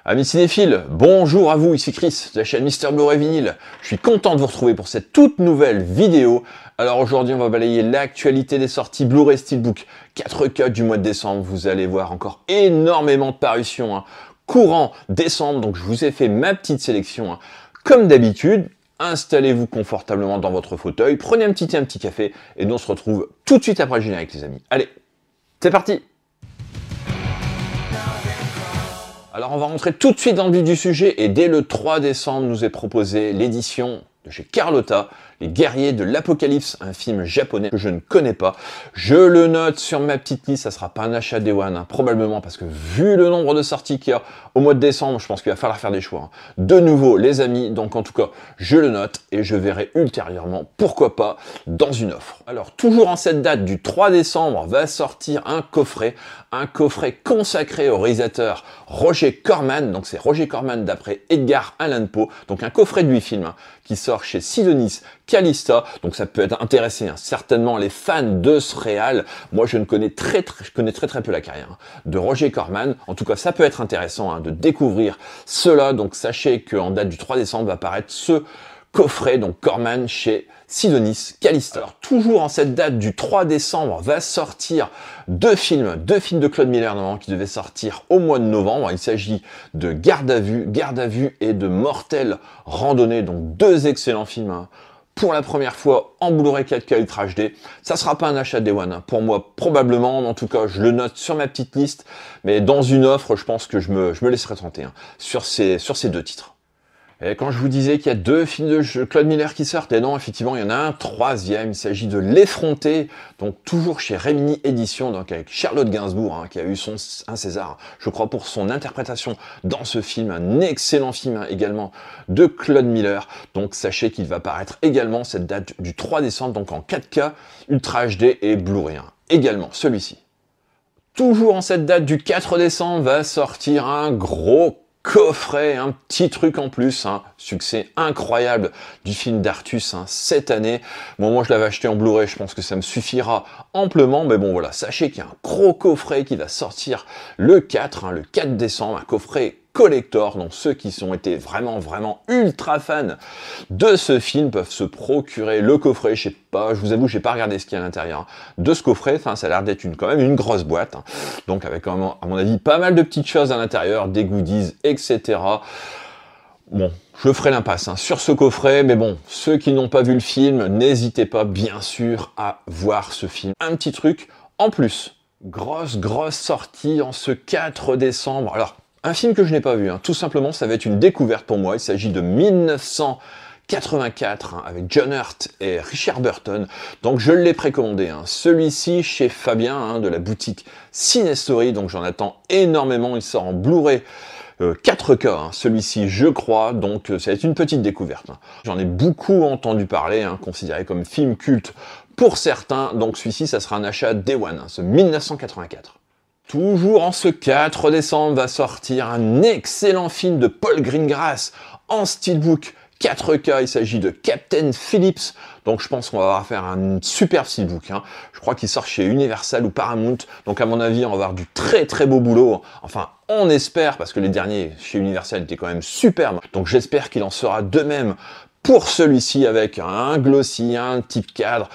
Amis cinéphiles, bonjour à vous, ici Chris de la chaîne Mister Blu-ray Vinyl. Je suis content de vous retrouver pour cette toute nouvelle vidéo. Alors aujourd'hui on va balayer l'actualité des sorties Blu-ray Steelbook 4K du mois de décembre. Vous allez voir encore énormément de parutions courant décembre, donc je vous ai fait ma petite sélection comme d'habitude. Installez-vous confortablement dans votre fauteuil, prenez un petit thé, un petit café et nous on se retrouve tout de suite après le générique les amis. Allez, c'est parti! Alors on va rentrer tout de suite dans le vif du sujet et dès le 3 décembre nous est proposé l'édition de chez Carlotta, Les Guerriers de l'Apocalypse, un film japonais que je ne connais pas. Je le note sur ma petite liste, ça sera pas un achat Day One, probablement parce que vu le nombre de sorties qu'il y a au mois de décembre, je pense qu'il va falloir faire des choix. De nouveau les amis, donc en tout cas je le note et je verrai ultérieurement, pourquoi pas, dans une offre. Alors toujours en cette date du 3 décembre va sortir un coffret consacré au réalisateur Roger Corman, donc c'est Roger Corman d'après Edgar Allan Poe, donc un coffret de 8 films qui sort chez Sidonis Calista, donc ça peut être intéressé certainement les fans de ce réal. Moi je connais très peu la carrière de Roger Corman, en tout cas ça peut être intéressant de découvrir cela, donc sachez qu'en date du 3 décembre va apparaître ce coffret, donc Corman chez Sidonis Calista. Alors, toujours en cette date du 3 décembre va sortir deux films de Claude Miller normalement qui devaient sortir au mois de novembre. Il s'agit de Garde à vue et de Mortelle Randonnée, donc deux excellents films pour la première fois en Blu-ray 4K Ultra HD. Ça sera pas un achat Day One pour moi probablement, en tout cas je le note sur ma petite liste, mais dans une offre je pense que je me laisserai tenter sur ces deux titres. Et quand je vous disais qu'il y a deux films de Claude Miller qui sortent, et non, effectivement, il y en a un troisième, il s'agit de L'Effronté, donc toujours chez Remini Éditions, donc avec Charlotte Gainsbourg, qui a eu un César, je crois, pour son interprétation dans ce film, un excellent film également de Claude Miller. Donc sachez qu'il va paraître également cette date du 3 décembre, donc en 4K, Ultra HD et Blu-ray également, celui-ci. Toujours en cette date du 4 décembre va sortir un gros coffret, un petit truc en plus, succès incroyable du film d'Artus cette année. Bon, moi je l'avais acheté en Blu-ray, je pense que ça me suffira amplement, mais bon voilà, sachez qu'il y a un gros coffret qui va sortir le 4 décembre, un coffret collector, donc ceux qui ont été vraiment ultra fans de ce film peuvent se procurer le coffret. Je sais pas, je vous avoue, j'ai pas regardé ce qu'il y a à l'intérieur de ce coffret, ça a l'air d'être quand même une grosse boîte, donc avec à mon avis pas mal de petites choses à l'intérieur, des goodies, etc. Bon, je ferai l'impasse sur ce coffret, mais bon, ceux qui n'ont pas vu le film, n'hésitez pas bien sûr à voir ce film. Un petit truc en plus, grosse sortie en ce 4 décembre, alors un film que je n'ai pas vu, tout simplement, ça va être une découverte pour moi. Il s'agit de 1984 avec John Hurt et Richard Burton. Donc je l'ai précommandé. Celui-ci chez Fabien de la boutique Cinestory. Donc j'en attends énormément. Il sort en Blu-ray 4K. Celui-ci, je crois. Donc ça va être une petite découverte. J'en ai beaucoup entendu parler, considéré comme film culte pour certains. Donc celui-ci, ça sera un achat Day One, ce 1984. Toujours en ce 4 décembre va sortir un excellent film de Paul Greengrass en steelbook 4K, il s'agit de Captain Phillips, donc je pense qu'on va faire un superbe steelbook, je crois qu'il sort chez Universal ou Paramount, donc à mon avis on va avoir du très beau boulot, enfin on espère, parce que les derniers chez Universal étaient quand même superbes, donc j'espère qu'il en sera de même pour celui-ci avec un glossy, un type cadre,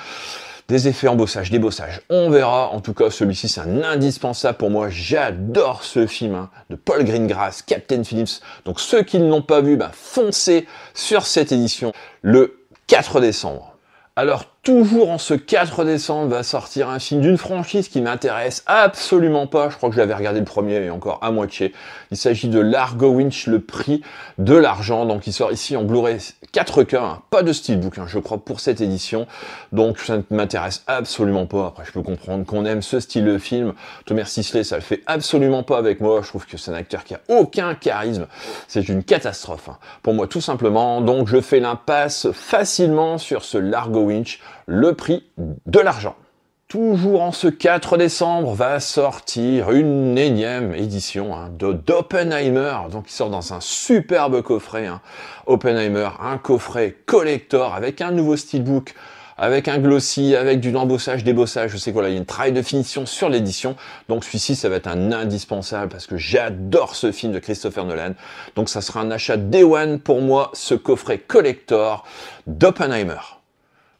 des effets embossage, débossage, on verra. En tout cas, celui-ci, c'est un indispensable pour moi. J'adore ce film de Paul Greengrass, Captain Phillips. Donc, ceux qui ne l'ont pas vu, foncez sur cette édition le 4 décembre. Alors, toujours en ce 4 décembre va sortir un film d'une franchise qui m'intéresse absolument pas. Je crois que j'avais regardé le premier et encore à moitié. Il s'agit de Largo Winch, le prix de l'argent. Donc, il sort ici en Blu-ray 4K, pas de steelbook, je crois, pour cette édition. Donc, ça ne m'intéresse absolument pas. Après, je peux comprendre qu'on aime ce style de film. Thomas Sisley, ça le fait absolument pas avec moi. Je trouve que c'est un acteur qui a aucun charisme. C'est une catastrophe, pour moi, tout simplement. Donc, je fais l'impasse facilement sur ce Largo Winch, le prix de l'argent. Toujours en ce 4 décembre va sortir une énième édition d'Oppenheimer, donc il sort dans un superbe coffret. Oppenheimer, un coffret collector avec un nouveau steelbook avec un glossy, avec du embossage, débossage. Je sais qu'il y a une travail de finition sur l'édition. Donc celui-ci, ça va être un indispensable parce que j'adore ce film de Christopher Nolan. Donc ça sera un achat Day One pour moi, ce coffret collector d'Oppenheimer.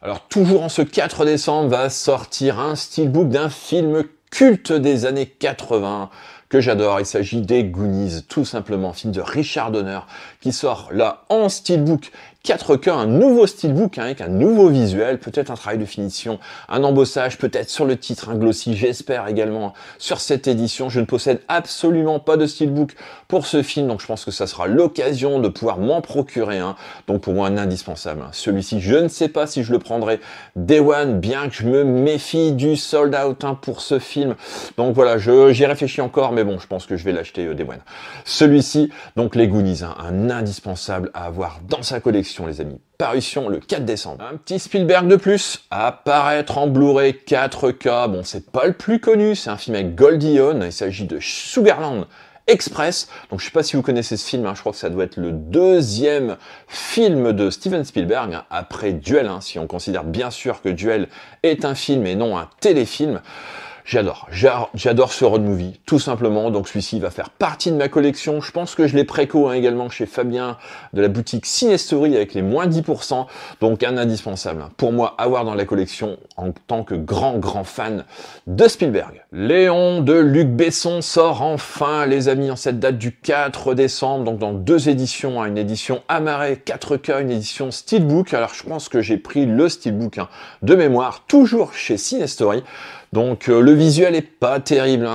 Alors toujours en ce 4 décembre va sortir un steelbook d'un film culte des années 80 que j'adore. Il s'agit des Goonies, tout simplement, film de Richard Donner qui sort là en steelbook 4K, un nouveau steelbook avec un nouveau visuel, peut-être un travail de finition, un embossage, peut-être sur le titre, un glossy, j'espère également sur cette édition. Je ne possède absolument pas de steelbook pour ce film, donc je pense que ça sera l'occasion de pouvoir m'en procurer un. Donc pour moi, un indispensable. Celui-ci, je ne sais pas si je le prendrai Day One, bien que je me méfie du sold out pour ce film. Donc voilà, j'y réfléchis encore, mais bon, je pense que je vais l'acheter Day One. Celui-ci, donc les Goonies, un indispensable à avoir dans sa collection, les amis. Parution le 4 décembre. Un petit Spielberg de plus, à apparaître en Blu-ray 4K. Bon, c'est pas le plus connu, c'est un film avec Goldie Hawn. Il s'agit de Sugarland Express. Donc je sais pas si vous connaissez ce film, je crois que ça doit être le deuxième film de Steven Spielberg, après Duel, si on considère bien sûr que Duel est un film et non un téléfilm. J'adore ce road movie, tout simplement. Donc celui-ci va faire partie de ma collection. Je pense que je l'ai préco également chez Fabien de la boutique Cinestory avec les moins 10%. Donc un indispensable pour moi à avoir dans la collection en tant que grand fan de Spielberg. Léon de Luc Besson sort enfin, les amis, en cette date du 4 décembre. Donc dans deux éditions, une édition amarrée 4K, une édition steelbook. Alors je pense que j'ai pris le steelbook de mémoire, toujours chez Cinestory. Donc le visuel est pas terrible,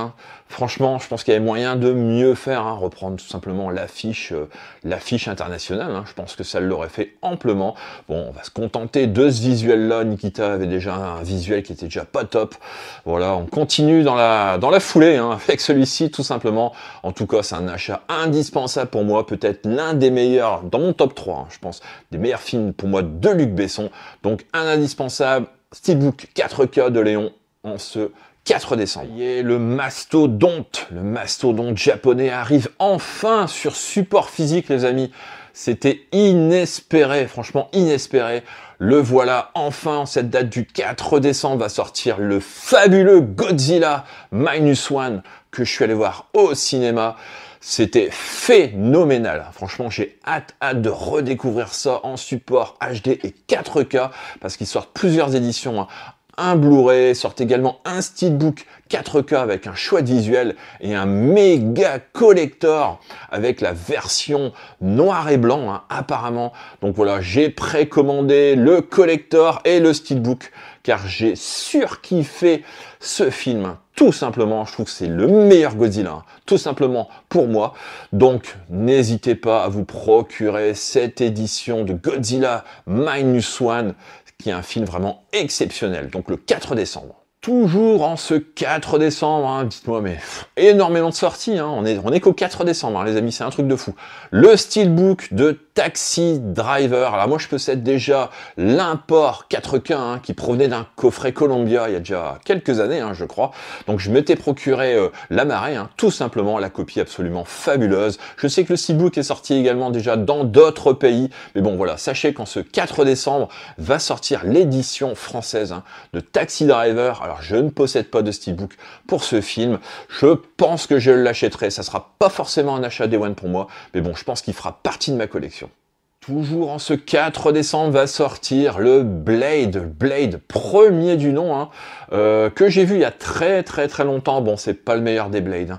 Franchement, je pense qu'il y avait moyen de mieux faire, reprendre tout simplement l'affiche internationale, je pense que ça l'aurait fait amplement. Bon, on va se contenter de ce visuel-là. Nikita avait déjà un visuel qui était déjà pas top. Voilà, on continue dans la foulée avec celui-ci, tout simplement. En tout cas, c'est un achat indispensable pour moi, peut-être l'un des meilleurs, dans mon top 3, je pense, des meilleurs films pour moi de Luc Besson. Donc un indispensable, steelbook 4K de Léon, en ce 4 décembre. Et le mastodonte japonais arrive enfin sur support physique, les amis. C'était inespéré, franchement inespéré. Le voilà enfin, en cette date du 4 décembre, va sortir le fabuleux Godzilla Minus One que je suis allé voir au cinéma. C'était phénoménal. Franchement, j'ai hâte de redécouvrir ça en support HD et 4K parce qu'ils sortent plusieurs éditions, un Blu-ray, sort également un steelbook 4K avec un chouette visuel et un méga collector avec la version noir et blanc apparemment. Donc voilà, j'ai précommandé le collector et le steelbook car j'ai surkiffé ce film. Tout simplement, je trouve que c'est le meilleur Godzilla, tout simplement pour moi. Donc n'hésitez pas à vous procurer cette édition de Godzilla Minus One, qui est un film vraiment exceptionnel, donc le 4 décembre. Toujours en ce 4 décembre, dites-moi, mais énormément de sorties, on est qu'au 4 décembre, les amis, c'est un truc de fou. Le steelbook de Taxi Driver, alors moi je possède déjà l'import 4K qui provenait d'un coffret Columbia il y a déjà quelques années, je crois. Donc je m'étais procuré la marée, tout simplement, la copie absolument fabuleuse. Je sais que le steelbook est sorti également déjà dans d'autres pays, mais bon voilà, sachez qu'en ce 4 décembre va sortir l'édition française de Taxi Driver. Alors je ne possède pas de steelbook pour ce film, je pense que je l'achèterai, ça sera pas forcément un achat Day One pour moi, mais bon, je pense qu'il fera partie de ma collection. Toujours en ce 4 décembre va sortir le Blade, premier du nom, que j'ai vu il y a très longtemps. Bon, c'est pas le meilleur des Blades.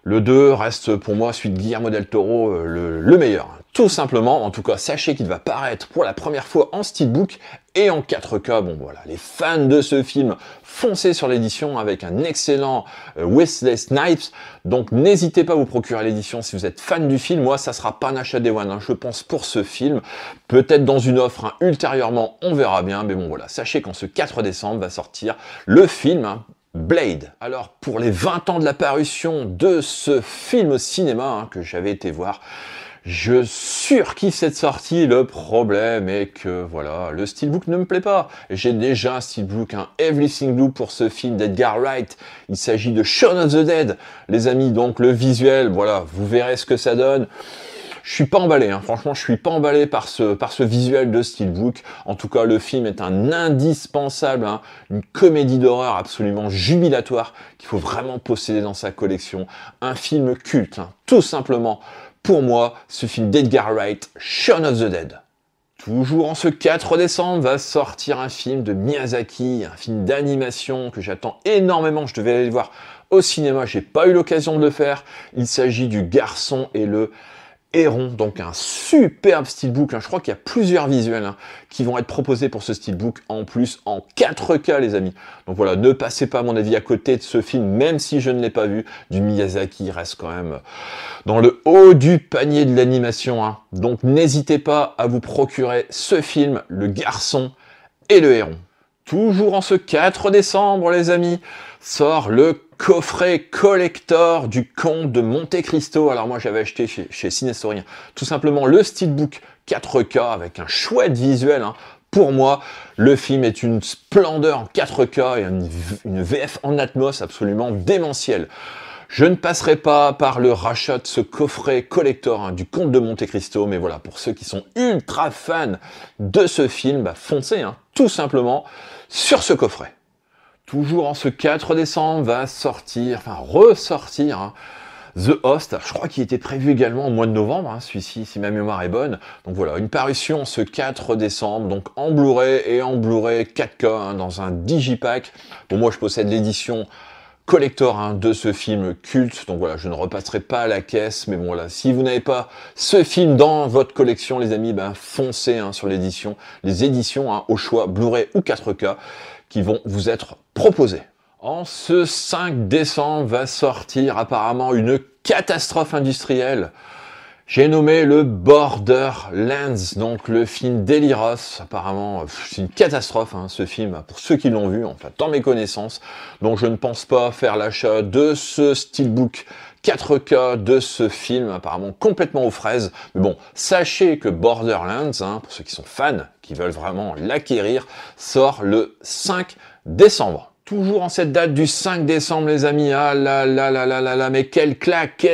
Le 2 reste pour moi, celui de Guillermo del Toro, le meilleur. Tout simplement, en tout cas, sachez qu'il va paraître pour la première fois en steelbook et en 4K. Bon voilà, les fans de ce film, foncez sur l'édition avec un excellent Wesley Snipes. Donc n'hésitez pas à vous procurer l'édition si vous êtes fan du film. Moi, ça sera pas un achat Day One, je pense, pour ce film. Peut-être dans une offre ultérieurement, on verra bien. Mais bon voilà, sachez qu'en ce 4 décembre va sortir le film Blade. Alors pour les 20 ans de la parution de ce film au cinéma que j'avais été voir, je surkiffe cette sortie. Le problème est que voilà, le steelbook ne me plaît pas. J'ai déjà un steelbook, un Everything Blue pour ce film d'Edgar Wright. Il s'agit de Shaun of the Dead, les amis. Donc le visuel, voilà, vous verrez ce que ça donne. je suis pas emballé, hein. Franchement, je suis pas emballé par ce visuel de Steelbook. En tout cas, le film est un indispensable, hein, une comédie d'horreur absolument jubilatoire qu'il faut vraiment posséder dans sa collection. Un film culte, hein, tout simplement. Pour moi, ce film d'Edgar Wright, Shaun of the Dead. Toujours en ce 4 décembre va sortir un film de Miyazaki, un film d'animation que j'attends énormément. Je devais aller le voir au cinéma, j'ai pas eu l'occasion de le faire. Il s'agit du Garçon et le Héron, donc un superbe steelbook. Je crois qu'il y a plusieurs visuels qui vont être proposés pour ce steelbook, en plus en 4K les amis. Donc voilà, ne passez pas à mon avis à côté de ce film, même si je ne l'ai pas vu. Du Miyazaki reste quand même dans le haut du panier de l'animation. Donc n'hésitez pas à vous procurer ce film, Le Garçon et le Héron. Toujours en ce 4 décembre les amis, sort le coffret collector du Comte de Monte Cristo. Alors moi j'avais acheté chez Cinestorien tout simplement le steelbook 4K avec un chouette visuel. Pour moi, le film est une splendeur en 4K et une VF en Atmos absolument démentielle. Je ne passerai pas par le rachat de ce coffret collector du Comte de Monte Cristo, mais voilà, pour ceux qui sont ultra fans de ce film, foncez tout simplement sur ce coffret. Toujours en ce 4 décembre va sortir, ressortir The Host. Je crois qu'il était prévu également au mois de novembre, celui-ci, si ma mémoire est bonne. Donc voilà, une parution ce 4 décembre, donc en Blu-ray et en Blu-ray 4K, dans un digipack. Bon, moi je possède l'édition collector de ce film culte, donc voilà, je ne repasserai pas à la caisse, mais bon voilà, si vous n'avez pas ce film dans votre collection les amis, foncez sur les éditions au choix Blu-ray ou 4K qui vont vous être proposées. En ce 5 décembre va sortir apparemment une catastrophe industrielle. J'ai nommé le Borderlands, donc le film d'Eli Roth. Apparemment, c'est une catastrophe ce film, pour ceux qui l'ont vu, enfin dans mes connaissances. Donc je ne pense pas faire l'achat de ce steelbook 4K de ce film, apparemment complètement aux fraises. Mais bon, sachez que Borderlands, pour ceux qui sont fans, qui veulent vraiment l'acquérir, sort le 5 décembre. Toujours en cette date du 5 décembre, les amis, ah là là là là là là, mais quelle claque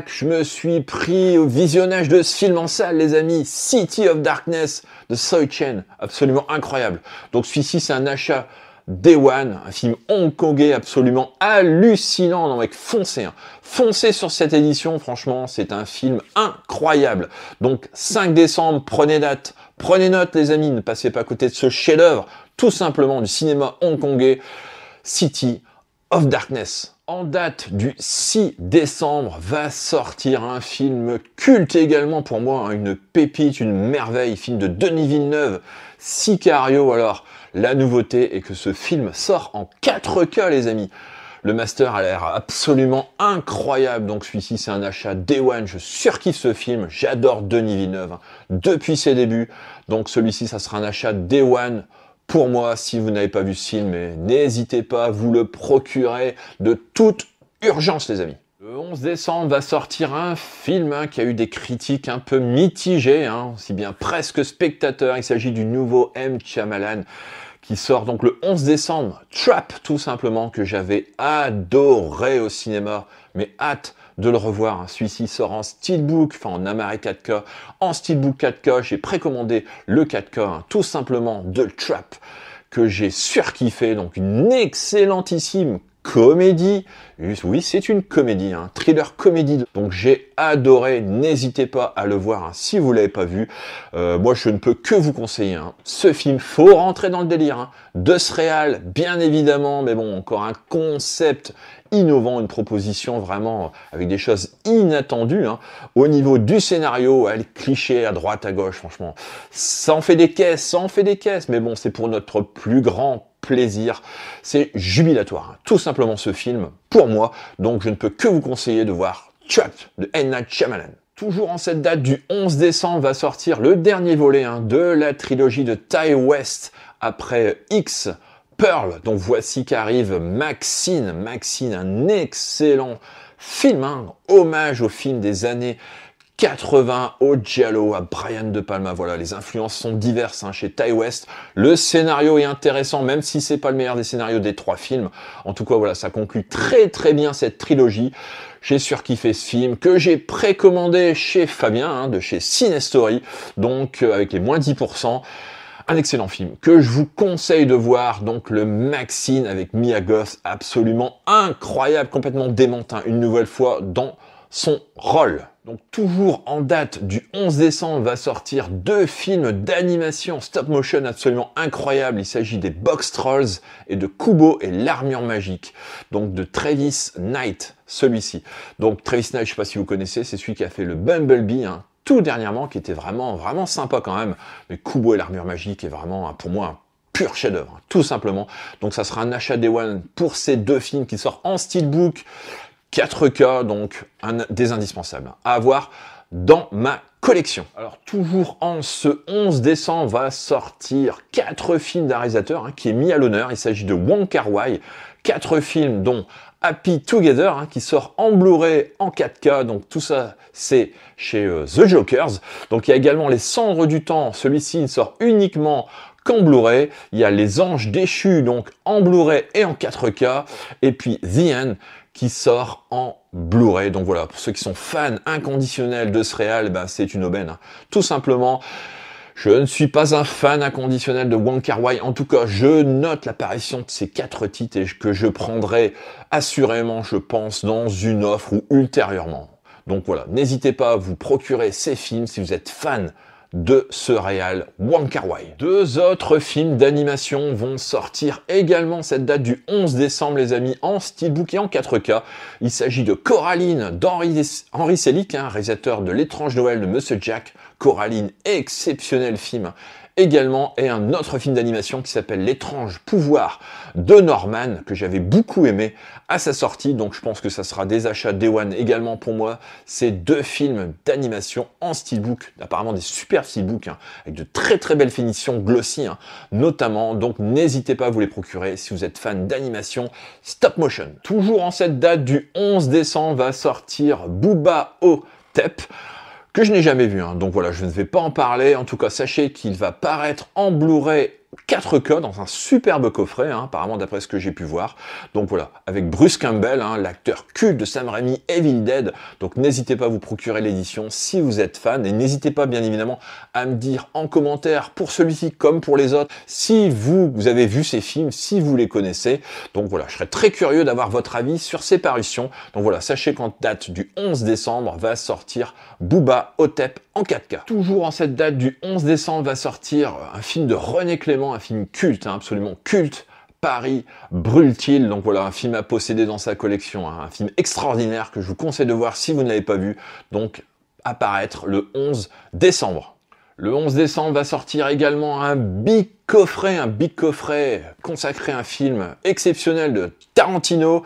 je me suis pris au visionnage de ce film en salle, les amis. City of Darkness de Soi Chen, absolument incroyable. Donc celui-ci, c'est un achat Day One, un film hongkongais absolument hallucinant. Non mec, foncez, foncez sur cette édition, franchement, c'est un film incroyable. Donc 5 décembre, prenez date, prenez note les amis, ne passez pas à côté de ce chef-d'œuvre, tout simplement du cinéma hongkongais, City of Darkness. En date du 6 décembre va sortir un film culte également pour moi, une pépite, une merveille, film de Denis Villeneuve, Sicario. Alors, la nouveauté est que ce film sort en 4K les amis. Le master a l'air absolument incroyable, donc celui-ci c'est un achat Day One, je surkiffe ce film, j'adore Denis Villeneuve depuis ses débuts, donc celui-ci ça sera un achat Day One. Pour moi, si vous n'avez pas vu ce film, n'hésitez pas à vous le procurer de toute urgence, les amis. Le 11 décembre va sortir un film qui a eu des critiques un peu mitigées, aussi bien presque spectateur. Il s'agit du nouveau M. Shyamalan qui sort donc le 11 décembre. Trap, tout simplement, que j'avais adoré au cinéma, mais hâte de le revoir. Celui-ci sort en steelbook, en Amare 4K, en steelbook 4K. J'ai précommandé le 4K, tout simplement, de Trap, que j'ai surkiffé. Donc une excellentissime comédie. Oui, c'est une comédie, thriller comédie. Donc j'ai adoré, n'hésitez pas à le voir si vous l'avez pas vu. Moi, je ne peux que vous conseiller ce film. Faut rentrer dans le délire de ce réal, bien évidemment, mais bon, encore un concept innovant, une proposition vraiment avec des choses inattendues au niveau du scénario, les clichés à droite, à gauche, franchement, ça en fait des caisses, mais bon, c'est pour notre plus grand plaisir, c'est jubilatoire, tout simplement ce film, pour moi, donc je ne peux que vous conseiller de voir Trap de M. Night Shyamalan. Toujours en cette date du 11 décembre va sortir le dernier volet de la trilogie de Ti West, après X, Pearl, donc voici qu'arrive Maxine, un excellent film, hommage au film des années 80, au Giallo, à Brian De Palma. Voilà, les influences sont diverses chez Ti West. Le scénario est intéressant, même si c'est pas le meilleur des scénarios des 3 films. En tout cas, voilà, ça conclut très très bien cette trilogie. j'ai surkiffé ce film, que j'ai précommandé chez Fabien, hein, de chez Cinestory, donc avec les moins 10%. Un excellent film que je vous conseille de voir, donc le Maxine avec Mia Goth, absolument incroyable, complètement démente, hein, une nouvelle fois dans son rôle. Donc toujours en date du 11 décembre va sortir 2 films d'animation stop motion absolument incroyables. Il s'agit des Box Trolls et de Kubo et l'armure magique. Donc de Travis Knight, celui-ci. Donc Travis Knight, je sais pas si vous connaissez, c'est celui qui a fait le Bumblebee, hein, tout dernièrement, qui était vraiment sympa quand même. Mais Kubo et l'armure magique est vraiment, pour moi, un pur chef-d'œuvre, tout simplement. Donc ça sera un achat Day One pour ces 2 films qui sortent en steelbook, 4K, donc des indispensables à avoir dans ma collection. Alors toujours en ce 11 décembre va sortir 4 films d'un réalisateur, hein, qui est mis à l'honneur. Il s'agit de Wong Kar-wai. 4 films dont Happy Together, hein, qui sort en Blu-ray en 4K, donc tout ça c'est chez The Jokers. Donc il y a également Les Cendres du Temps, celui-ci il sort uniquement qu'en Blu-ray. Il y a Les Anges Déchus, donc en Blu-ray et en 4K, et puis The End qui sort en Blu-ray. Donc voilà, pour ceux qui sont fans inconditionnels de ce réal, ben, c'est une aubaine, hein. Tout simplement. Je ne suis pas un fan inconditionnel de Wong Kar-wai. En tout cas, je note l'apparition de ces 4 titres et que je prendrai assurément, je pense, dans une offre ou ultérieurement. Donc voilà, n'hésitez pas à vous procurer ces films si vous êtes fan de ce réal Wong Kar-wai. 2 autres films d'animation vont sortir également cette date du 11 décembre, les amis, en steelbook et en 4K. Il s'agit de Coraline d'Henri Selick, hein, réalisateur de L'étrange Noël de Monsieur Jack. Coraline, exceptionnel film également, et un autre film d'animation qui s'appelle L'étrange pouvoir de Norman, que j'avais beaucoup aimé à sa sortie, donc je pense que ça sera des achats Day One également pour moi. Ces 2 films d'animation en steelbook, apparemment des super steelbooks, hein, avec de très belles finitions glossy, hein, notamment, donc n'hésitez pas à vous les procurer si vous êtes fan d'animation stop motion. Toujours en cette date du 11 décembre va sortir Booba Ho-Tep, que je n'ai jamais vu, hein. Donc voilà, je ne vais pas en parler. En tout cas, sachez qu'il va paraître en Blu-ray 4K dans un superbe coffret, hein, apparemment d'après ce que j'ai pu voir. Donc voilà, avec Bruce Campbell, hein, l'acteur culte de Sam Raimi, Evil Dead. Donc n'hésitez pas à vous procurer l'édition si vous êtes fan, et n'hésitez pas bien évidemment à me dire en commentaire pour celui-ci comme pour les autres si vous avez vu ces films, si vous les connaissez. Donc voilà, je serais très curieux d'avoir votre avis sur ces parutions. Donc voilà, sachez qu'en date du 11 décembre va sortir Booba Ho-Tep en 4K. Toujours en cette date du 11 décembre va sortir un film de René Clément, un film culte, hein, absolument culte, Paris brûle-t-il. Donc voilà, un film à posséder dans sa collection, hein, un film extraordinaire que je vous conseille de voir si vous ne l'avez pas vu, donc apparaître le 11 décembre. Le 11 décembre va sortir également un big coffret consacré à un film exceptionnel de Tarantino,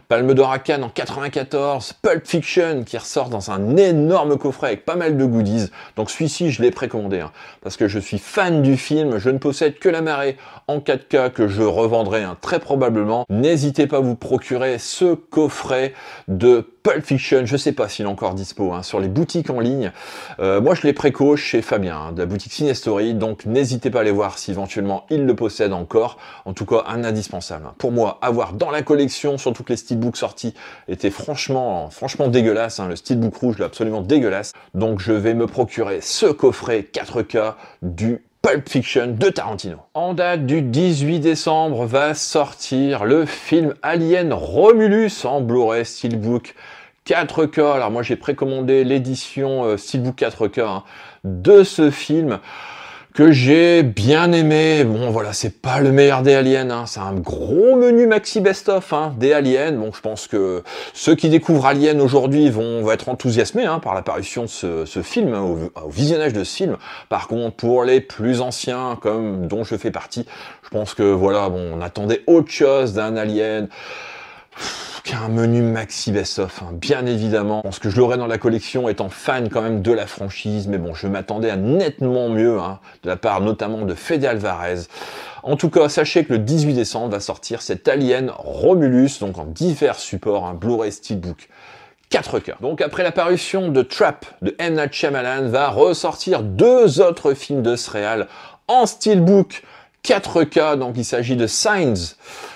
Palme d'Or à Cannes en 94, Pulp Fiction qui ressort dans un énorme coffret avec pas mal de goodies. Donc celui-ci, je l'ai précommandé, hein, parce que je suis fan du film. Je ne possède que La Marée en 4K que je revendrai, hein, très probablement. N'hésitez pas à vous procurer ce coffret de Pulp Fiction. Je sais pas s'il est encore dispo, hein, sur les boutiques en ligne. Moi, je l'ai préco chez Fabien, hein, de la boutique Cinestory. Donc n'hésitez pas à aller voir si éventuellement il le possède encore. En tout cas, un indispensable, hein. Pour moi, avoir dans la collection, surtout que les steelbooks sortis étaient franchement dégueulasses, hein. Le steelbook rouge, là, absolument dégueulasse. Donc je vais me procurer ce coffret 4K du Pulp Fiction de Tarantino. En date du 18 décembre va sortir le film Alien Romulus en Blu-ray Steelbook 4K. Alors moi j'ai précommandé l'édition Steelbook 4K, hein, de ce film que j'ai bien aimé. Bon voilà, c'est pas le meilleur des aliens, hein. C'est un gros menu maxi best-of, hein, des aliens. Bon, je pense que ceux qui découvrent Alien aujourd'hui vont être enthousiasmés, hein, par l'apparition de ce film, hein, au visionnage de ce film. Par contre, pour les plus anciens, comme dont je fais partie, je pense que voilà, bon, on attendait autre chose d'un Alien qu'un menu maxi best-of, hein, bien évidemment. Je pense que je l'aurai dans la collection étant fan quand même de la franchise, mais bon, je m'attendais à nettement mieux, hein, de la part notamment de Fede Alvarez. En tout cas, sachez que le 18 décembre va sortir cet Alien Romulus, donc en divers supports, un Blu-ray Steelbook 4K. Donc après la parution de Trap de M. Night Shyamalan, va ressortir 2 autres films de ce réal en Steelbook 4K, donc il s'agit de Signs.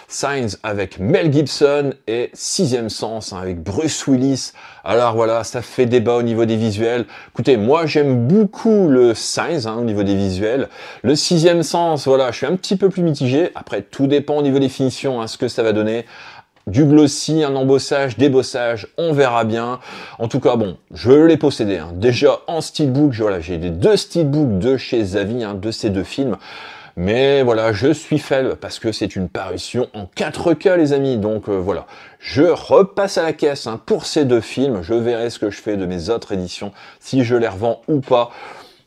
Signs avec Mel Gibson et Sixième Sens avec Bruce Willis. Alors voilà, ça fait débat au niveau des visuels. Écoutez, moi j'aime beaucoup le Signs au niveau des visuels. Le Sixième Sens, voilà, je suis un petit peu plus mitigé. Après, tout dépend au niveau des finitions, ce que ça va donner. Du glossy, un embossage, débossage, on verra bien. En tout cas, bon, je l'ai possédé. Déjà en steelbook, voilà, j'ai les 2 steelbooks de chez Zavi, de ces 2 films. Mais voilà, je suis faible parce que c'est une parution en 4K, les amis. Donc voilà, je repasse à la caisse pour ces 2 films. Je verrai ce que je fais de mes autres éditions, si je les revends ou pas.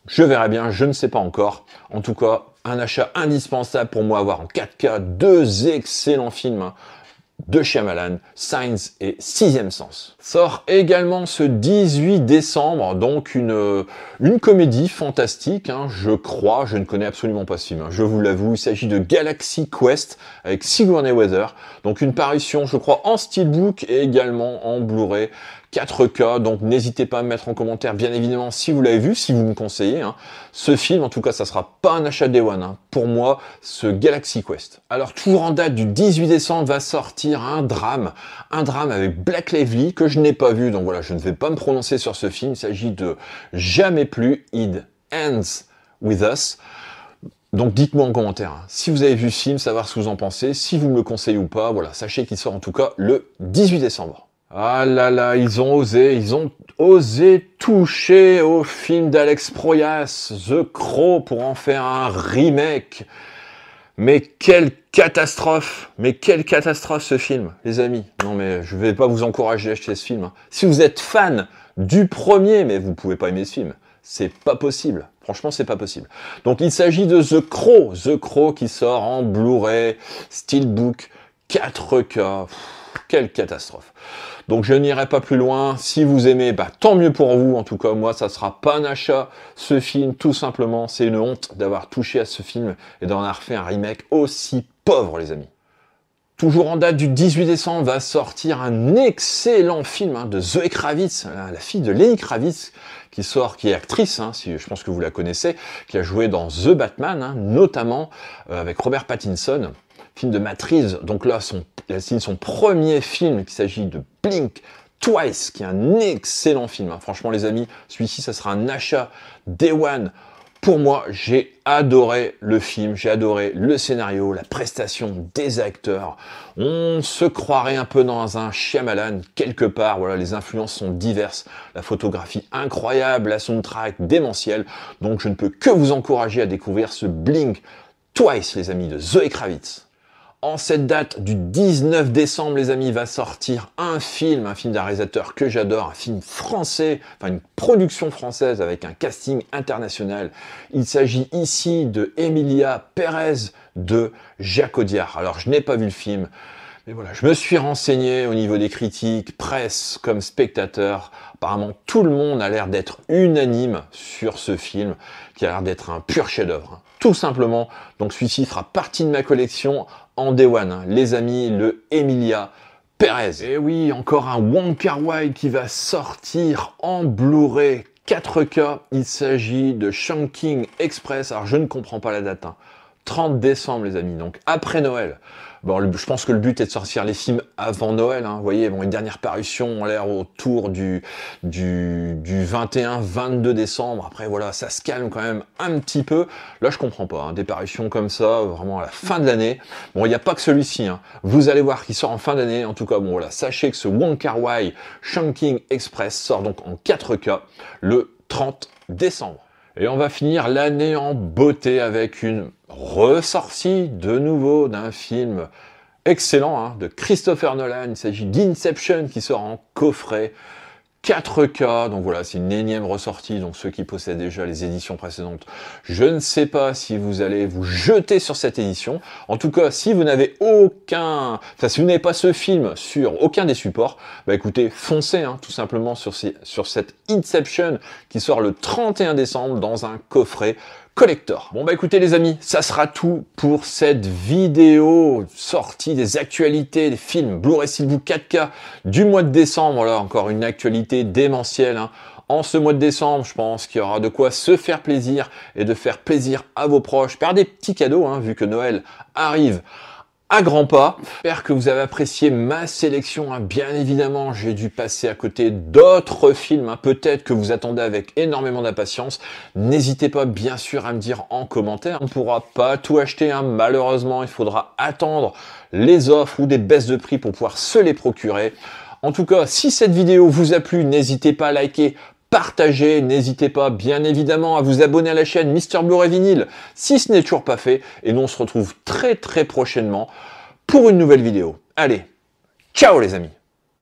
Je verrai bien, je ne sais pas encore. En tout cas, un achat indispensable pour moi, avoir en 4K 2 excellents films. De Shyamalan, Signs et Sixième Sens. Sort également ce 18 décembre, donc une comédie fantastique, je crois, je ne connais absolument pas ce film, je vous l'avoue, il s'agit de Galaxy Quest avec Sigourney Weaver, donc une parution, je crois, en steelbook et également en Blu-ray 4K, donc n'hésitez pas à me mettre en commentaire, bien évidemment, si vous l'avez vu, si vous me conseillez. Ce film, en tout cas, ça sera pas un achat Day One. Pour moi, ce Galaxy Quest. Alors, toujours en date du 18 décembre, va sortir un drame avec Blake Lively, que je n'ai pas vu, donc voilà, je ne vais pas me prononcer sur ce film. Il s'agit de Jamais plus, It Ends With Us. Donc dites-moi en commentaire, si vous avez vu ce film, savoir ce que vous en pensez, si vous me le conseillez ou pas, voilà, sachez qu'il sort en tout cas le 18 décembre. Ah là là, ils ont osé toucher au film d'Alex Proyas, The Crow, pour en faire un remake. Mais quelle catastrophe ce film, les amis. Non mais je vais pas vous encourager à acheter ce film. Si vous êtes fan du premier, mais vous pouvez pas aimer ce film. C'est pas possible. Franchement, c'est pas possible. Donc il s'agit de The Crow qui sort en Blu-ray, Steelbook, 4K. Quelle catastrophe. Donc je n'irai pas plus loin. Si vous aimez, tant mieux pour vous. En tout cas, moi, ça sera pas un achat. Ce film, tout simplement, c'est une honte d'avoir touché à ce film et d'en avoir fait un remake aussi pauvre, les amis. Toujours en date du 18 décembre, va sortir un excellent film de Zoé Kravitz, la fille de Lenny Kravitz, qui est actrice, si je pense que vous la connaissez, qui a joué dans The Batman, notamment avec Robert Pattinson. Film de maîtrise, donc là, c'est son premier film, il s'agit de Blink Twice, qui est un excellent film. Franchement, les amis, celui-ci, ça sera un achat Day One. Pour moi, j'ai adoré le film, j'ai adoré le scénario, la prestation des acteurs. On se croirait un peu dans un Shyamalan quelque part. Voilà, les influences sont diverses, la photographie incroyable, la soundtrack démentielle. Donc, je ne peux que vous encourager à découvrir ce Blink Twice, les amis, de Zoé Kravitz. En cette date du 19 décembre, les amis, va sortir un film d'un réalisateur que j'adore, un film français, une production française avec un casting international. Il s'agit ici de Emilia Pérez de Jacques Audiard. Alors, je n'ai pas vu le film, mais voilà, je me suis renseigné au niveau des critiques, presse comme spectateur. Apparemment, tout le monde a l'air d'être unanime sur ce film, qui a l'air d'être un pur chef-d'œuvre. Tout simplement. Donc, celui-ci fera partie de ma collection en Day One, les amis, le Emilia Pérez. Et oui, encore un Wong Kar-wai qui va sortir en Blu-ray 4K. Il s'agit de Chungking Express. Alors, je ne comprends pas la date. 30 décembre, les amis, donc après Noël. Bon, je pense que le but est de sortir les films avant Noël. Vous voyez, une dernière parution ont l'air autour du 21-22 décembre. Après, voilà, ça se calme quand même un petit peu. Là, je comprends pas. Des parutions comme ça, vraiment à la fin de l'année. Bon, il n'y a pas que celui-ci. Vous allez voir qu'il sort en fin d'année. En tout cas, bon, voilà, sachez que ce Wong Kar-wai Chungking Express sort donc en 4K le 30 décembre. Et on va finir l'année en beauté avec une ressortie de nouveau d'un film excellent de Christopher Nolan. Il s'agit d'Inception qui sort en coffret 4K. Donc voilà, c'est une énième ressortie. Donc ceux qui possèdent déjà les éditions précédentes, je ne sais pas si vous allez vous jeter sur cette édition. En tout cas, si vous n'avez si vous n'avez pas ce film sur aucun des supports, écoutez, foncez tout simplement sur cette Inception qui sort le 31 décembre dans un coffret collector. Bon écoutez les amis, ça sera tout pour cette vidéo sortie des actualités des films Blu-ray Steelbook 4K du mois de décembre. Voilà, encore une actualité démentielle En ce mois de décembre, je pense qu'il y aura de quoi se faire plaisir et de faire plaisir à vos proches par des petits cadeaux, hein, vu que Noël arrive à grands pas. J'espère que vous avez apprécié ma sélection, hein. Bien évidemment, j'ai dû passer à côté d'autres films, hein, peut-être que vous attendez avec énormément d'impatience. N'hésitez pas, bien sûr, à me dire en commentaire. On ne pourra pas tout acheter, hein. Malheureusement, il faudra attendre les offres ou des baisses de prix pour pouvoir se les procurer. En tout cas, si cette vidéo vous a plu, n'hésitez pas à liker, partagez, n'hésitez pas bien évidemment à vous abonner à la chaîne Mister Blu-ray Vinyl si ce n'est toujours pas fait, et nous on se retrouve très prochainement pour une nouvelle vidéo. Allez, ciao les amis!